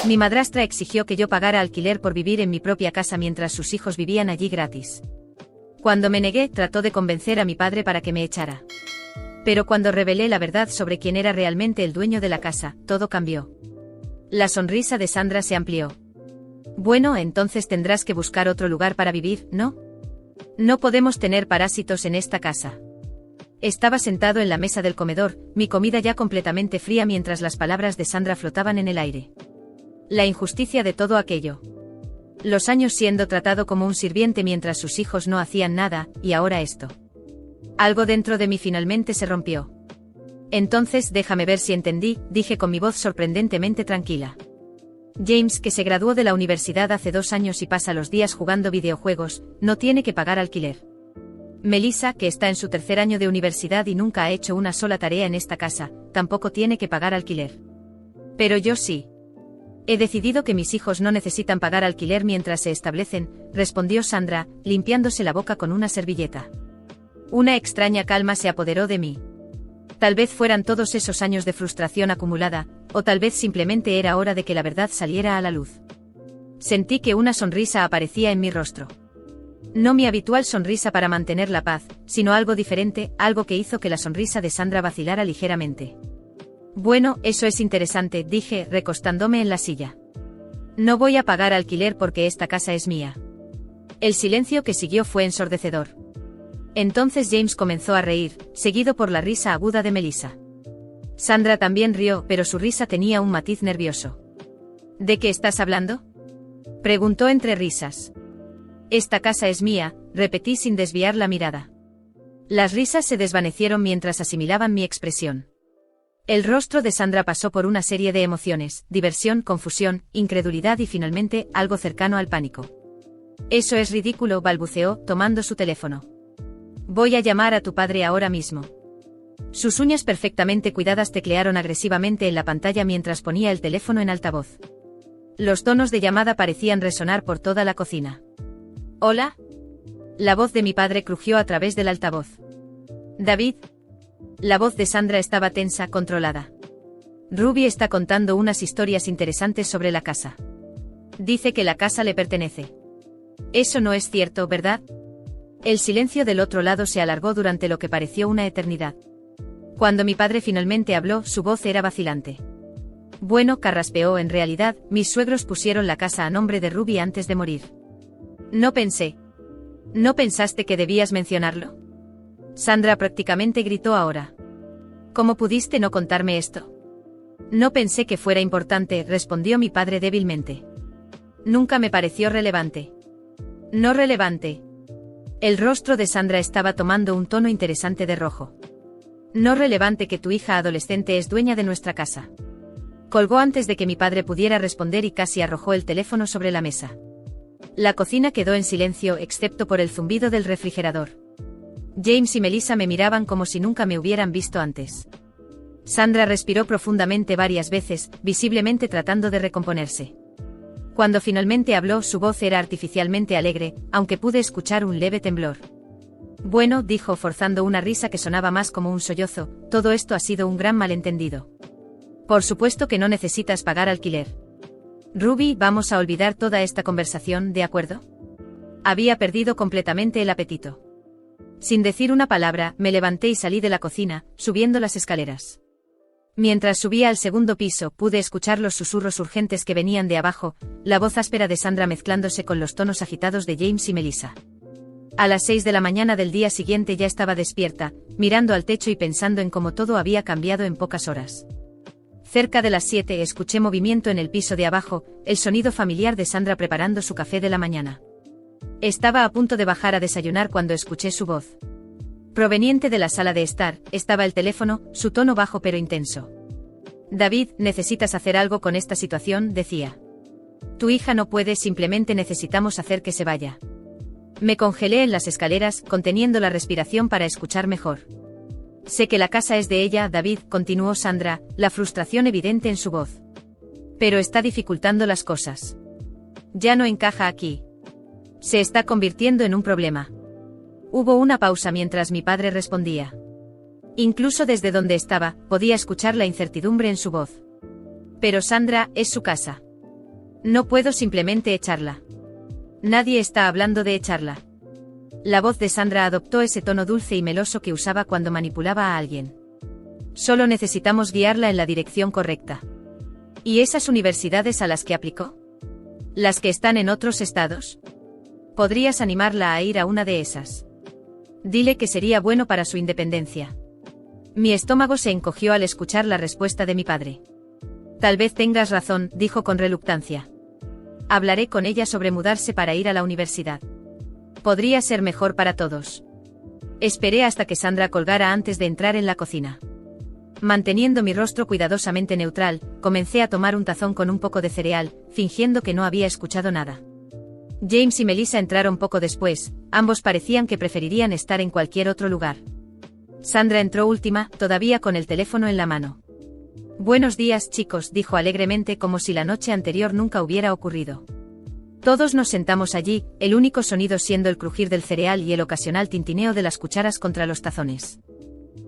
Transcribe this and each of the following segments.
Mi madrastra exigió que yo pagara alquiler por vivir en mi propia casa mientras sus hijos vivían allí gratis. Cuando me negué, trató de convencer a mi padre para que me echara. Pero cuando revelé la verdad sobre quién era realmente el dueño de la casa, todo cambió. La sonrisa de Sandra se amplió. Bueno, entonces tendrás que buscar otro lugar para vivir, ¿no? No podemos tener parásitos en esta casa. Estaba sentado en la mesa del comedor, mi comida ya completamente fría mientras las palabras de Sandra flotaban en el aire. La injusticia de todo aquello. Los años siendo tratado como un sirviente mientras sus hijos no hacían nada, y ahora esto. Algo dentro de mí finalmente se rompió. Entonces déjame ver si entendí, dije con mi voz sorprendentemente tranquila. James, que se graduó de la universidad hace 2 años y pasa los días jugando videojuegos, no tiene que pagar alquiler. Melissa, que está en su 3er año de universidad y nunca ha hecho una sola tarea en esta casa, tampoco tiene que pagar alquiler. Pero yo sí. He decidido que mis hijos no necesitan pagar alquiler mientras se establecen, respondió Sandra, limpiándose la boca con una servilleta. Una extraña calma se apoderó de mí. Tal vez fueran todos esos años de frustración acumulada, o tal vez simplemente era hora de que la verdad saliera a la luz. Sentí que una sonrisa aparecía en mi rostro. No mi habitual sonrisa para mantener la paz, sino algo diferente, algo que hizo que la sonrisa de Sandra vacilara ligeramente. Bueno, eso es interesante, dije, recostándome en la silla. No voy a pagar alquiler porque esta casa es mía. El silencio que siguió fue ensordecedor. Entonces James comenzó a reír, seguido por la risa aguda de Melissa. Sandra también rió, pero su risa tenía un matiz nervioso. ¿De qué estás hablando?, preguntó entre risas. Esta casa es mía, repetí sin desviar la mirada. Las risas se desvanecieron mientras asimilaban mi expresión. El rostro de Sandra pasó por una serie de emociones, diversión, confusión, incredulidad y finalmente, algo cercano al pánico. Eso es ridículo, balbuceó, tomando su teléfono. Voy a llamar a tu padre ahora mismo. Sus uñas perfectamente cuidadas teclearon agresivamente en la pantalla mientras ponía el teléfono en altavoz. Los tonos de llamada parecían resonar por toda la cocina. ¿Hola? La voz de mi padre crujió a través del altavoz. ¿David? La voz de Sandra estaba tensa, controlada. Ruby está contando unas historias interesantes sobre la casa. Dice que la casa le pertenece. Eso no es cierto, ¿verdad? El silencio del otro lado se alargó durante lo que pareció una eternidad. Cuando mi padre finalmente habló, su voz era vacilante. Bueno, carraspeó, en realidad, mis suegros pusieron la casa a nombre de Ruby antes de morir. No pensé. ¿No pensaste que debías mencionarlo? Sandra prácticamente gritó ahora. ¿Cómo pudiste no contarme esto? No pensé que fuera importante, respondió mi padre débilmente. Nunca me pareció relevante. No relevante. El rostro de Sandra estaba tomando un tono interesante de rojo. No relevante que tu hija adolescente es dueña de nuestra casa. Colgó antes de que mi padre pudiera responder y casi arrojó el teléfono sobre la mesa. La cocina quedó en silencio excepto por el zumbido del refrigerador. James y Melissa me miraban como si nunca me hubieran visto antes. Sandra respiró profundamente varias veces, visiblemente tratando de recomponerse. Cuando finalmente habló, su voz era artificialmente alegre, aunque pude escuchar un leve temblor. Bueno, dijo forzando una risa que sonaba más como un sollozo, todo esto ha sido un gran malentendido. Por supuesto que no necesitas pagar alquiler. Ruby, vamos a olvidar toda esta conversación, ¿de acuerdo? Había perdido completamente el apetito. Sin decir una palabra, me levanté y salí de la cocina, subiendo las escaleras. Mientras subía al 2.º piso, pude escuchar los susurros urgentes que venían de abajo, la voz áspera de Sandra mezclándose con los tonos agitados de James y Melissa. A las 6 de la mañana del día siguiente ya estaba despierta, mirando al techo y pensando en cómo todo había cambiado en pocas horas. Cerca de las 7 escuché movimiento en el piso de abajo, el sonido familiar de Sandra preparando su café de la mañana. Estaba a punto de bajar a desayunar cuando escuché su voz. Proveniente de la sala de estar, estaba el teléfono, su tono bajo pero intenso. David, necesitas hacer algo con esta situación, decía. Tu hija no puede, simplemente necesitamos hacer que se vaya. Me congelé en las escaleras, conteniendo la respiración para escuchar mejor. Sé que la casa es de ella, David, continuó Sandra, la frustración evidente en su voz. Pero está dificultando las cosas. Ya no encaja aquí. Se está convirtiendo en un problema. Hubo una pausa mientras mi padre respondía. Incluso desde donde estaba, podía escuchar la incertidumbre en su voz. Pero Sandra, es su casa. No puedo simplemente echarla. Nadie está hablando de echarla. La voz de Sandra adoptó ese tono dulce y meloso que usaba cuando manipulaba a alguien. Solo necesitamos guiarla en la dirección correcta. ¿Y esas universidades a las que aplicó? ¿Las que están en otros estados? Podrías animarla a ir a una de esas. Dile que sería bueno para su independencia. Mi estómago se encogió al escuchar la respuesta de mi padre. Tal vez tengas razón, dijo con reluctancia. Hablaré con ella sobre mudarse para ir a la universidad. Podría ser mejor para todos. Esperé hasta que Sandra colgara antes de entrar en la cocina. Manteniendo mi rostro cuidadosamente neutral, comencé a tomar un tazón con un poco de cereal, fingiendo que no había escuchado nada. James y Melissa entraron poco después, ambos parecían que preferirían estar en cualquier otro lugar. Sandra entró última, todavía con el teléfono en la mano. Buenos días, chicos, dijo alegremente como si la noche anterior nunca hubiera ocurrido. Todos nos sentamos allí, el único sonido siendo el crujir del cereal y el ocasional tintineo de las cucharas contra los tazones.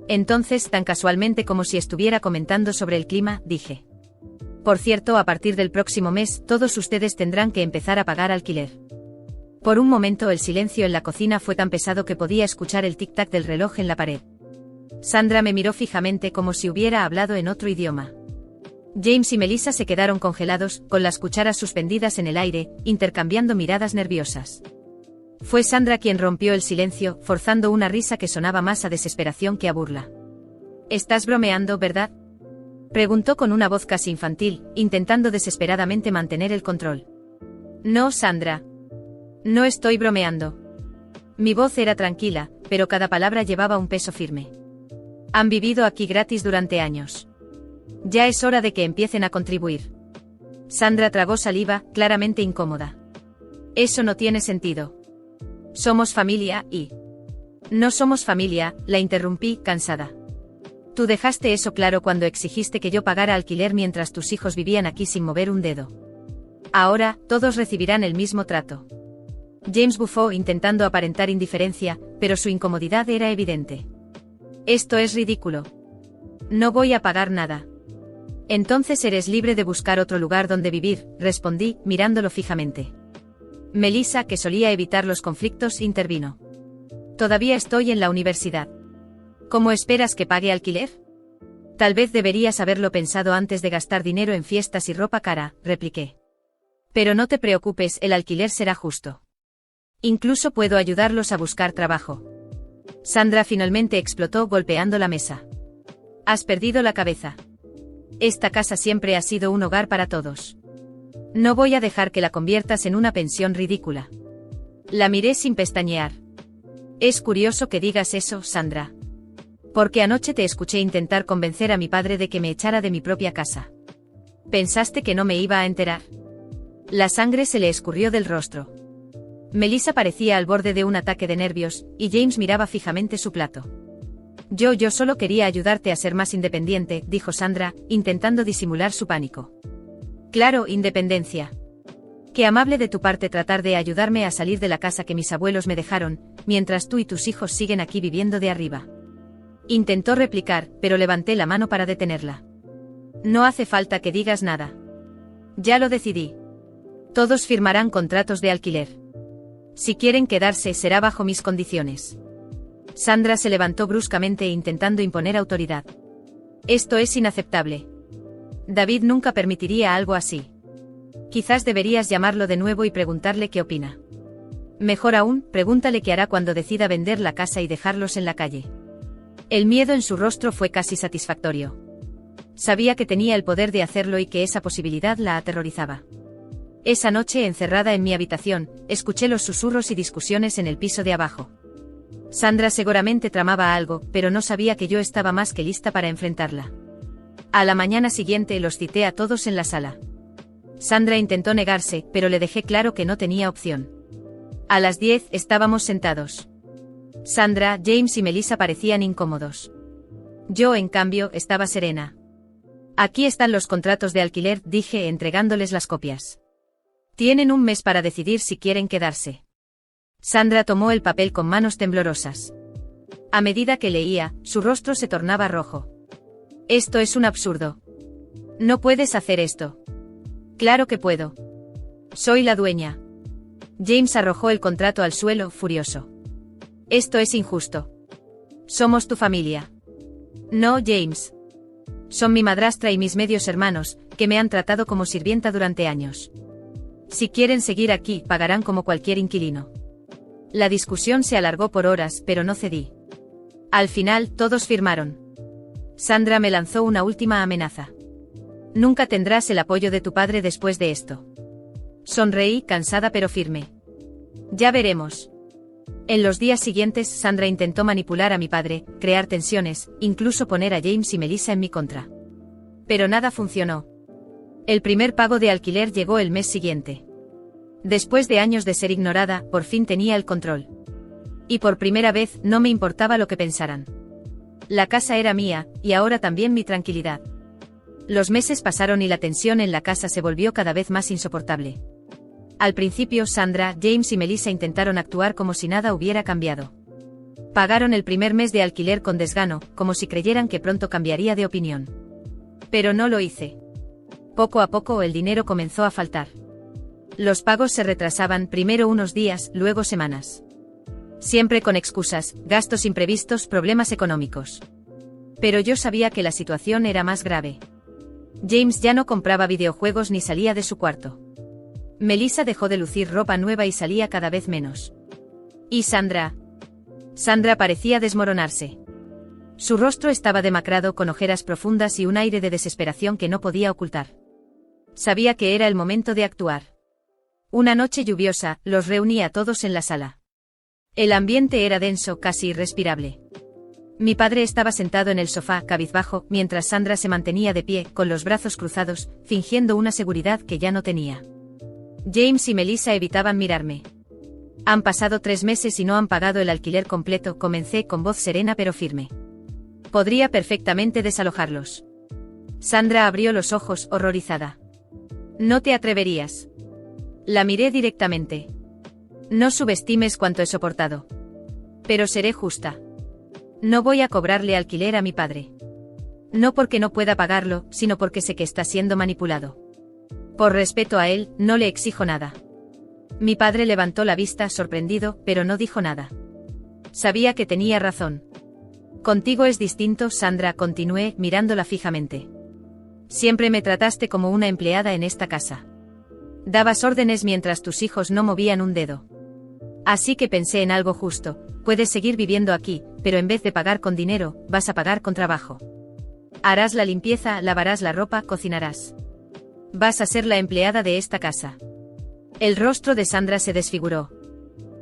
Entonces, tan casualmente como si estuviera comentando sobre el clima, dije. Por cierto, a partir del próximo mes, todos ustedes tendrán que empezar a pagar alquiler. Por un momento el silencio en la cocina fue tan pesado que podía escuchar el tic-tac del reloj en la pared. Sandra me miró fijamente como si hubiera hablado en otro idioma. James y Melissa se quedaron congelados, con las cucharas suspendidas en el aire, intercambiando miradas nerviosas. Fue Sandra quien rompió el silencio, forzando una risa que sonaba más a desesperación que a burla. ¿Estás bromeando, verdad? Preguntó con una voz casi infantil, intentando desesperadamente mantener el control. No, Sandra. No estoy bromeando. Mi voz era tranquila, pero cada palabra llevaba un peso firme. Han vivido aquí gratis durante años. Ya es hora de que empiecen a contribuir. Sandra tragó saliva, claramente incómoda. Eso no tiene sentido. Somos familia y... No somos familia, la interrumpí, cansada. Tú dejaste eso claro cuando exigiste que yo pagara alquiler mientras tus hijos vivían aquí sin mover un dedo. Ahora, todos recibirán el mismo trato. James bufó intentando aparentar indiferencia, pero su incomodidad era evidente. Esto es ridículo. No voy a pagar nada. Entonces eres libre de buscar otro lugar donde vivir, respondí, mirándolo fijamente. Melissa, que solía evitar los conflictos, intervino. Todavía estoy en la universidad. ¿Cómo esperas que pague alquiler? Tal vez deberías haberlo pensado antes de gastar dinero en fiestas y ropa cara, repliqué. Pero no te preocupes, el alquiler será justo. Incluso puedo ayudarlos a buscar trabajo. Sandra finalmente explotó golpeando la mesa. Has perdido la cabeza. Esta casa siempre ha sido un hogar para todos. No voy a dejar que la conviertas en una pensión ridícula. La miré sin pestañear. Es curioso que digas eso, Sandra. Porque anoche te escuché intentar convencer a mi padre de que me echara de mi propia casa. ¿Pensaste que no me iba a enterar? La sangre se le escurrió del rostro. Melissa parecía al borde de un ataque de nervios, y James miraba fijamente su plato. Yo solo quería ayudarte a ser más independiente, dijo Sandra, intentando disimular su pánico. Claro, independencia. Qué amable de tu parte tratar de ayudarme a salir de la casa que mis abuelos me dejaron, mientras tú y tus hijos siguen aquí viviendo de arriba. Intentó replicar, pero levanté la mano para detenerla. No hace falta que digas nada. Ya lo decidí. Todos firmarán contratos de alquiler. Si quieren quedarse, será bajo mis condiciones. Sandra se levantó bruscamente intentando imponer autoridad. Esto es inaceptable. David nunca permitiría algo así. Quizás deberías llamarlo de nuevo y preguntarle qué opina. Mejor aún, pregúntale qué hará cuando decida vender la casa y dejarlos en la calle. El miedo en su rostro fue casi satisfactorio. Sabía que tenía el poder de hacerlo y que esa posibilidad la aterrorizaba. Esa noche, encerrada en mi habitación, escuché los susurros y discusiones en el piso de abajo. Sandra seguramente tramaba algo, pero no sabía que yo estaba más que lista para enfrentarla. A la mañana siguiente los cité a todos en la sala. Sandra intentó negarse, pero le dejé claro que no tenía opción. A las 10 estábamos sentados. Sandra, James y Melissa parecían incómodos. Yo, en cambio, estaba serena. Aquí están los contratos de alquiler, dije entregándoles las copias. Tienen un mes para decidir si quieren quedarse. Sandra tomó el papel con manos temblorosas. A medida que leía, su rostro se tornaba rojo. Esto es un absurdo. No puedes hacer esto. Claro que puedo. Soy la dueña. James arrojó el contrato al suelo, furioso. Esto es injusto. Somos tu familia. No, James. Son mi madrastra y mis medios hermanos, que me han tratado como sirvienta durante años. Si quieren seguir aquí, pagarán como cualquier inquilino. La discusión se alargó por horas, pero no cedí. Al final, todos firmaron. Sandra me lanzó una última amenaza. Nunca tendrás el apoyo de tu padre después de esto. Sonreí, cansada pero firme. Ya veremos. En los días siguientes, Sandra intentó manipular a mi padre, crear tensiones, incluso poner a James y Melissa en mi contra. Pero nada funcionó. El primer pago de alquiler llegó el mes siguiente. Después de años de ser ignorada, por fin tenía el control. Y por primera vez, no me importaba lo que pensaran. La casa era mía, y ahora también mi tranquilidad. Los meses pasaron y la tensión en la casa se volvió cada vez más insoportable. Al principio Sandra, James y Melissa intentaron actuar como si nada hubiera cambiado. Pagaron el primer mes de alquiler con desgano, como si creyeran que pronto cambiaría de opinión. Pero no lo hice. Poco a poco el dinero comenzó a faltar. Los pagos se retrasaban, primero unos días, luego semanas. Siempre con excusas, gastos imprevistos, problemas económicos. Pero yo sabía que la situación era más grave. James ya no compraba videojuegos ni salía de su cuarto. Melissa dejó de lucir ropa nueva y salía cada vez menos. ¿Y Sandra? Sandra parecía desmoronarse. Su rostro estaba demacrado con ojeras profundas y un aire de desesperación que no podía ocultar. Sabía que era el momento de actuar. Una noche lluviosa, los reuní a todos en la sala. El ambiente era denso, casi irrespirable. Mi padre estaba sentado en el sofá, cabizbajo, mientras Sandra se mantenía de pie, con los brazos cruzados, fingiendo una seguridad que ya no tenía. James y Melissa evitaban mirarme. Han pasado 3 meses y no han pagado el alquiler completo, comencé con voz serena pero firme. Podría perfectamente desalojarlos. Sandra abrió los ojos, horrorizada. No te atreverías. La miré directamente. No subestimes cuánto he soportado. Pero seré justa. No voy a cobrarle alquiler a mi padre. No porque no pueda pagarlo, sino porque sé que está siendo manipulado. Por respeto a él, no le exijo nada. Mi padre levantó la vista, sorprendido, pero no dijo nada. Sabía que tenía razón. Contigo es distinto, Sandra, continué, mirándola fijamente. Siempre me trataste como una empleada en esta casa. Dabas órdenes mientras tus hijos no movían un dedo. Así que pensé en algo justo, puedes seguir viviendo aquí, pero en vez de pagar con dinero, vas a pagar con trabajo. Harás la limpieza, lavarás la ropa, cocinarás. Vas a ser la empleada de esta casa. El rostro de Sandra se desfiguró.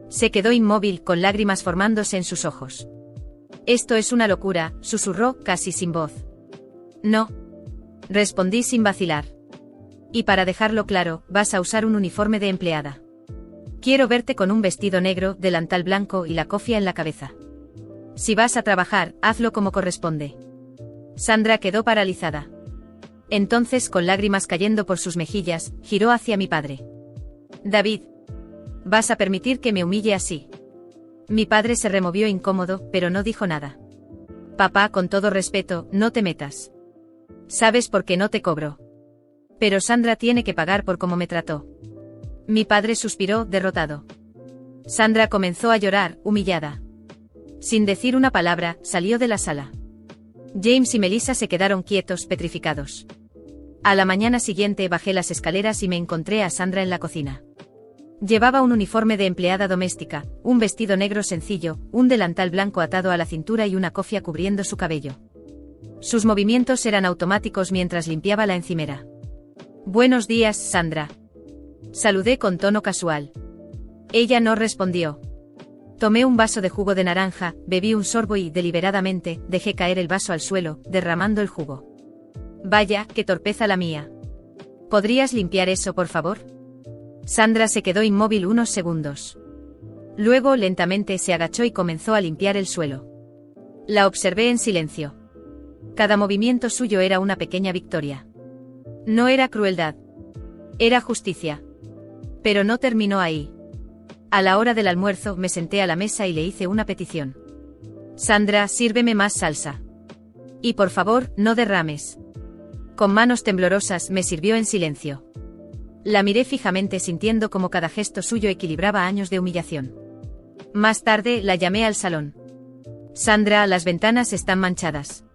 Se quedó inmóvil, con lágrimas formándose en sus ojos. Esto es una locura, susurró, casi sin voz. No. Respondí sin vacilar. Y para dejarlo claro, vas a usar un uniforme de empleada. Quiero verte con un vestido negro, delantal blanco y la cofia en la cabeza. Si vas a trabajar, hazlo como corresponde. Sandra quedó paralizada. Entonces, con lágrimas cayendo por sus mejillas, giró hacia mi padre. David. ¿Vas a permitir que me humille así? Mi padre se removió incómodo, pero no dijo nada. Papá, con todo respeto, no te metas. ¿Sabes por qué no te cobro? Pero Sandra tiene que pagar por cómo me trató. Mi padre suspiró, derrotado. Sandra comenzó a llorar, humillada. Sin decir una palabra, salió de la sala. James y Melissa se quedaron quietos, petrificados. A la mañana siguiente bajé las escaleras y me encontré a Sandra en la cocina. Llevaba un uniforme de empleada doméstica, un vestido negro sencillo, un delantal blanco atado a la cintura y una cofia cubriendo su cabello. Sus movimientos eran automáticos mientras limpiaba la encimera. Buenos días, Sandra. Saludé con tono casual. Ella no respondió. Tomé un vaso de jugo de naranja, bebí un sorbo y, deliberadamente, dejé caer el vaso al suelo, derramando el jugo. Vaya, qué torpeza la mía. ¿Podrías limpiar eso, por favor? Sandra se quedó inmóvil unos segundos. Luego, lentamente, se agachó y comenzó a limpiar el suelo. La observé en silencio. Cada movimiento suyo era una pequeña victoria. No era crueldad. Era justicia. Pero no terminó ahí. A la hora del almuerzo me senté a la mesa y le hice una petición. Sandra, sírveme más salsa. Y por favor, no derrames. Con manos temblorosas me sirvió en silencio. La miré fijamente sintiendo como cada gesto suyo equilibraba años de humillación. Más tarde la llamé al salón. Sandra, las ventanas están manchadas.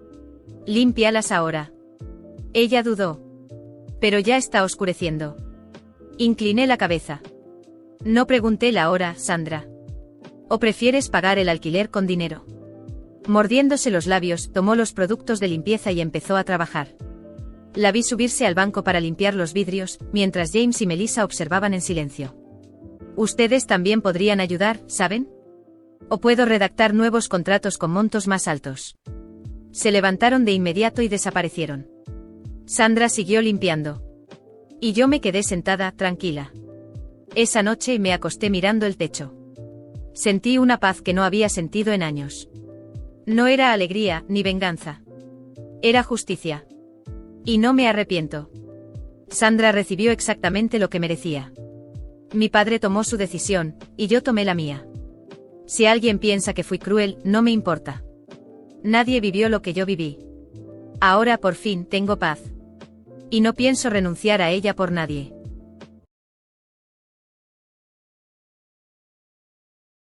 Límpialas ahora. Ella dudó. Pero ya está oscureciendo. Incliné la cabeza. No pregunté la hora, Sandra. ¿O prefieres pagar el alquiler con dinero? Mordiéndose los labios, tomó los productos de limpieza y empezó a trabajar. La vi subirse al banco para limpiar los vidrios, mientras James y Melissa observaban en silencio. Ustedes también podrían ayudar, ¿saben? O puedo redactar nuevos contratos con montos más altos. Se levantaron de inmediato y desaparecieron. Sandra siguió limpiando. Y yo me quedé sentada, tranquila. Esa noche me acosté mirando el techo. Sentí una paz que no había sentido en años. No era alegría, ni venganza. Era justicia. Y no me arrepiento. Sandra recibió exactamente lo que merecía. Mi padre tomó su decisión, y yo tomé la mía. Si alguien piensa que fui cruel, no me importa. Nadie vivió lo que yo viví. Ahora por fin tengo paz. Y no pienso renunciar a ella por nadie.